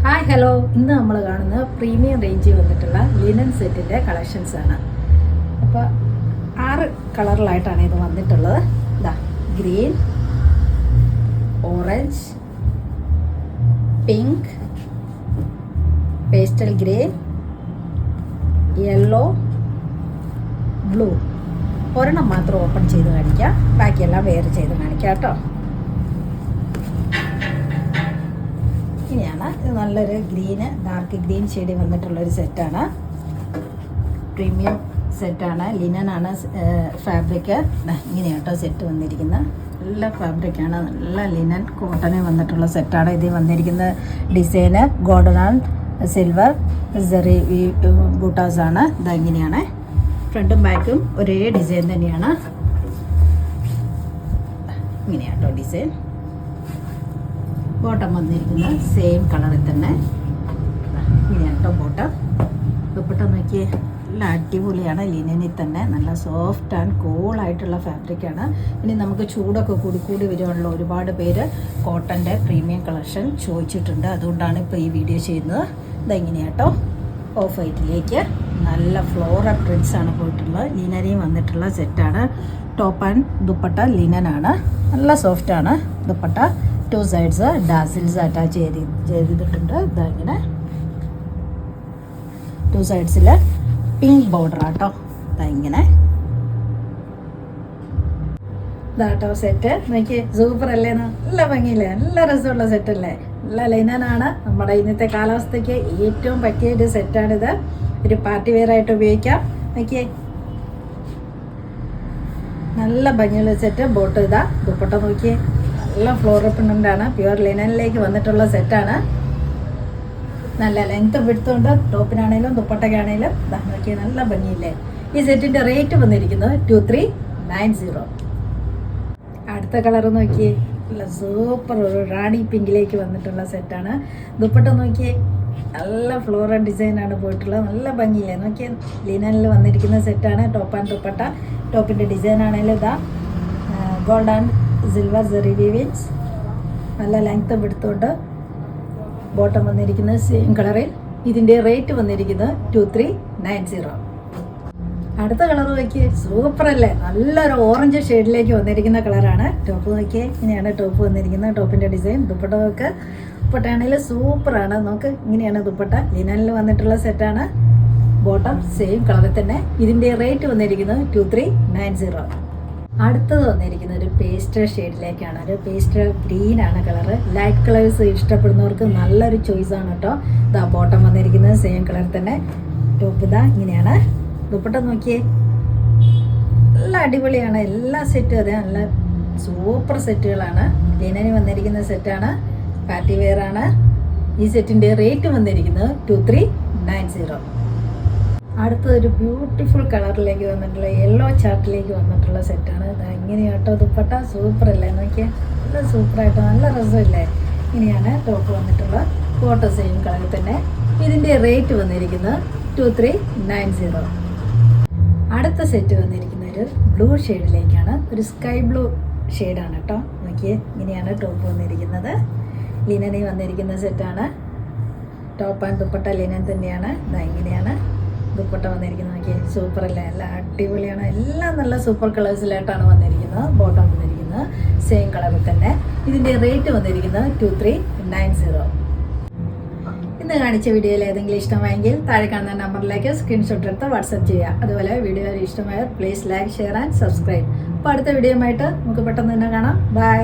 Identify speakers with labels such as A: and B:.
A: Hi hello, ഇന്ന് നമ്മൾ കാണുന്നത് പ്രീമിയം റേഞ്ചിൽ വന്നിട്ടുള്ള ലിനൻ സെറ്റിൻ്റെ കളക്ഷൻസ് ആണ്. അപ്പോൾ 6 കളറിലായിട്ടാണ് ഇത് വന്നിട്ടുള്ളത്. ഇതാ green, orange, pink, pastel grey, yellow, blue. ഒരെണ്ണം മാത്രം ഓപ്പൺ ചെയ്ത് കാണിക്കാം, ബാക്കിയെല്ലാം വേറെ ചെയ്ത് കാണിക്കാം കേട്ടോ. ഇങ്ങനെയാണ് ഇത്. നല്ലൊരു ഗ്രീന്, ഡാർക്ക് ഗ്രീൻ ഷെയ്ഡിൽ വന്നിട്ടുള്ളൊരു സെറ്റാണ്. പ്രീമിയം സെറ്റാണ്, ലിനനാണ് ഫാബ്രിക്. ഇങ്ങനെയാണ് കേട്ടോ സെറ്റ് വന്നിരിക്കുന്നത്. നല്ല ഫാബ്രിക്കാണ്, നല്ല ലിനൻ കോട്ടണിൽ വന്നിട്ടുള്ള സെറ്റാണ്. ഇതിൽ വന്നിരിക്കുന്ന ഡിസൈന് ഗോൾഡൻ ആൻഡ് സിൽവർ സെറി ബൂട്ടാസാണ്. ഇതെങ്ങനെയാണ് ഫ്രണ്ടും ബാക്കും ഒരേ ഡിസൈൻ തന്നെയാണ്. ഇങ്ങനെയാണ് കേട്ടോ ഡിസൈൻ. ബോട്ടം വന്നിരിക്കുന്നത് സെയിം കളറിൽ തന്നെ. ഇങ്ങനെയാണ് കേട്ടോ ബോട്ടം. ദുപ്പട്ട നോക്കിയേ, നല്ല അടിപൊളിയാണ്. ലിനനിൽ തന്നെ നല്ല സോഫ്റ്റ് ആൻഡ് കൂളായിട്ടുള്ള ഫാബ്രിക്കാണ്. ഇനി നമുക്ക് ചൂടൊക്കെ കൂടി വരുവാനുള്ള ഒരുപാട് പേര് കോട്ടൻ്റെ പ്രീമിയം കളക്ഷൻ ചോദിച്ചിട്ടുണ്ട്. അതുകൊണ്ടാണ് ഇപ്പോൾ ഈ വീഡിയോ ചെയ്യുന്നത്. ഇതെങ്ങനെയാണ് കേട്ടോ ഓഫ് വൈറ്റിലേക്ക് നല്ല ഫ്ലോറൽ പ്രിൻസ് ആണ് പോയിട്ടുള്ളത്. ലിനനിൽ വന്നിട്ടുള്ള സെറ്റാണ്. ടോപ്പ് ആൻഡ് ദുപ്പട്ട ലിനനാണ്. നല്ല സോഫ്റ്റാണ് ദുപ്പട്ട. 2 സൈഡ്സ് ഡാസിൽസ് അറ്റാച്ച് ചെയ്തിട്ടുണ്ട്. ഇങ്ങനെ 2 സൈഡ്സിൽ പിങ്ക് ബോർഡർ ആട്ടോ. ഇങ്ങനെ ഇതാട്ടോ സെറ്റ്. നോക്കി സൂപ്പർ അല്ലേ, നല്ല ഭംഗിയില്ലേ, നല്ല രസമുള്ള സെറ്റല്ലേ. നല്ല ലൈനാണ്. നമ്മുടെ ഇന്നത്തെ കാലാവസ്ഥയ്ക്ക് ഏറ്റവും പറ്റിയ ഒരു സെറ്റാണിത്. ഒരു പാർട്ടി വെയർ ആയിട്ട് ഉപയോഗിക്കാം. നോക്കിയേ, നല്ല ഭംഗിയുള്ള സെറ്റ്. ബോട്ട് ഇതാ. ദുപ്പട്ട നോക്കിയേ, നല്ല ഫ്ലോറൽ പ്രിന്റാണ്. പ്യുവർ ലിനനിലേക്ക് വന്നിട്ടുള്ള സെറ്റാണ്. നല്ല ലെങ്ത് വിടുത്തുണ്ട്. ടോപ്പിനാണേലും ദുപ്പട്ടയ്ക്കാണേലും നോക്കിയാൽ നല്ല ഭംഗിയില്ലേ. ഈ സെറ്റിൻ്റെ റേറ്റ് വന്നിരിക്കുന്നത് 2390. അടുത്ത കളർ നോക്കിയേ, നല്ല സൂപ്പർ ഒരു റാണി പിങ്കിലേക്ക് വന്നിട്ടുള്ള സെറ്റാണ്. ദുപ്പട്ട നോക്കിയേ, നല്ല ഫ്ലോറൽ ഡിസൈനാണ് പോയിട്ടുള്ളത്. നല്ല ഭംഗിയില്ലേ നോക്കിയേ. ലിനനിൽ വന്നിരിക്കുന്ന സെറ്റാണ്. Top and dupatta. ടോപ്പിൻ്റെ ഡിസൈൻ ആണെങ്കിലും ഇതാ ഗോൾഡ് ആൻഡ് സിൽവർ സെറി വീവിങ്സ്. നല്ല ലെങ്ത് എടുത്തുകൊണ്ട് ബോട്ടം വന്നിരിക്കുന്നത് സെയിം കളറിൽ. ഇതിൻ്റെ റേറ്റ് വന്നിരിക്കുന്നത് 2390. അടുത്ത കളർ നോക്കിയേ, സൂപ്പറല്ലേ, നല്ലൊരു ഓറഞ്ച് ഷെയ്ഡിലേക്ക് വന്നിരിക്കുന്ന കളറാണ്. ടോപ്പ് നോക്കിയേ, ഇങ്ങനെയാണ് ടോപ്പ് വന്നിരിക്കുന്നത്. ടോപ്പിൻ്റെ ഡിസൈൻ. ദുപ്പട്ട നോക്ക്, ദുപ്പട്ടയാണെങ്കിൽ സൂപ്പറാണ്. നോക്ക്, ഇങ്ങനെയാണ് ദുപ്പട്ട. ലിനനിൽ വന്നിട്ടുള്ള സെറ്റാണ്. ബോട്ടം സെയിം കളറിൽ തന്നെ. ഇതിൻ്റെ റേറ്റ് വന്നിരിക്കുന്നത് 2390. അടുത്തത് വന്നിരിക്കുന്നത് ഒരു പേസ്റ്റൽ ഷെയ്ഡിലേക്കാണ്. ഒരു പേസ്റ്റൽ ഗ്രീനാണ് കളറ്. ലൈറ്റ് കളേഴ്സ് ഇഷ്ടപ്പെടുന്നവർക്ക് നല്ലൊരു ചോയ്സാണ് കേട്ടോ. ഇതാ ബോട്ടം വന്നിരിക്കുന്നത് സെയിം കളറിൽ തന്നെ. ടോപ്പ് ഇതാ ഇങ്ങനെയാണ്. ദുപ്പട്ട നോക്കിയേ, നല്ല അടിപൊളിയാണ്. എല്ലാ സെറ്റും അതെ, നല്ല സൂപ്പർ സെറ്റുകളാണ്. ലിനനിൽ വന്നിരിക്കുന്ന സെറ്റാണ്. പാർട്ടി വെയർ ആണ്. ഈ സെറ്റിൻ്റെ റേറ്റ് വന്നിരിക്കുന്നത് 2390. അടുത്തൊരു ബ്യൂട്ടിഫുൾ കളറിലേക്ക് വന്നിട്ടുള്ള യെല്ലോ ചാർട്ടിലേക്ക് വന്നിട്ടുള്ള സെറ്റാണ്. ഇങ്ങനെയാട്ടോ ദുപ്പട്ട. സൂപ്പറല്ലേ നോക്കിയാൽ, നല്ല സൂപ്പറായിട്ട് നല്ല രസമില്ലേ. ഇങ്ങനെയാണ് ടോപ്പ് വന്നിട്ടുള്ള. ഫോട്ടോ സെയിം കളറിൽ തന്നെ. ഇതിൻ്റെ റേറ്റ് വന്നിരിക്കുന്നത് 2390. അടുത്ത സെറ്റ് വന്നിരിക്കുന്ന ഒരു ബ്ലൂ ഷെയ്ഡിലേക്കാണ്. ഒരു സ്കൈ ബ്ലൂ ഷെയ്ഡാണ് കേട്ടോ. നോക്കിയേ, ഇങ്ങനെയാണ് ടോപ്പ് വന്നിരിക്കുന്നത്. ലിനനിൽ വന്നിരിക്കുന്ന സെറ്റാണ്. ടോപ്പ് ആൻഡ് ദുപ്പട്ട ലിനൻ തന്നെയാണ്. ഇങ്ങനെയാണ് ദുപ്പട്ട വന്നിരിക്കുന്നത്. നോക്കിയേ, സൂപ്പർ അല്ലേ, നല്ല അടിപൊളിയാണ്. എല്ലാം നല്ല സൂപ്പർ കളേഴ്സിലായിട്ടാണ് വന്നിരിക്കുന്നത്. ബോട്ടം വന്നിരിക്കുന്നത് സെയിം കളറിൽ തന്നെ. ഇതിൻ്റെ റേറ്റ് വന്നിരിക്കുന്നത് 2390. ഇന്ന് കാണിച്ച വീഡിയോയിൽ ഏതെങ്കിലും ഇഷ്ടമായെങ്കിൽ താഴെ കാണുന്ന നമ്പറിലേക്ക് സ്ക്രീൻഷോട്ട് എടുത്ത് വാട്സപ്പ് ചെയ്യുക. അതുപോലെ വീഡിയോ ഇഷ്ടമായാൽ please like, share and subscribe. അപ്പോൾ അടുത്ത വീഡിയോയുമായിട്ട് നമുക്ക് പെട്ടെന്ന് തന്നെ കാണാം. ബൈ.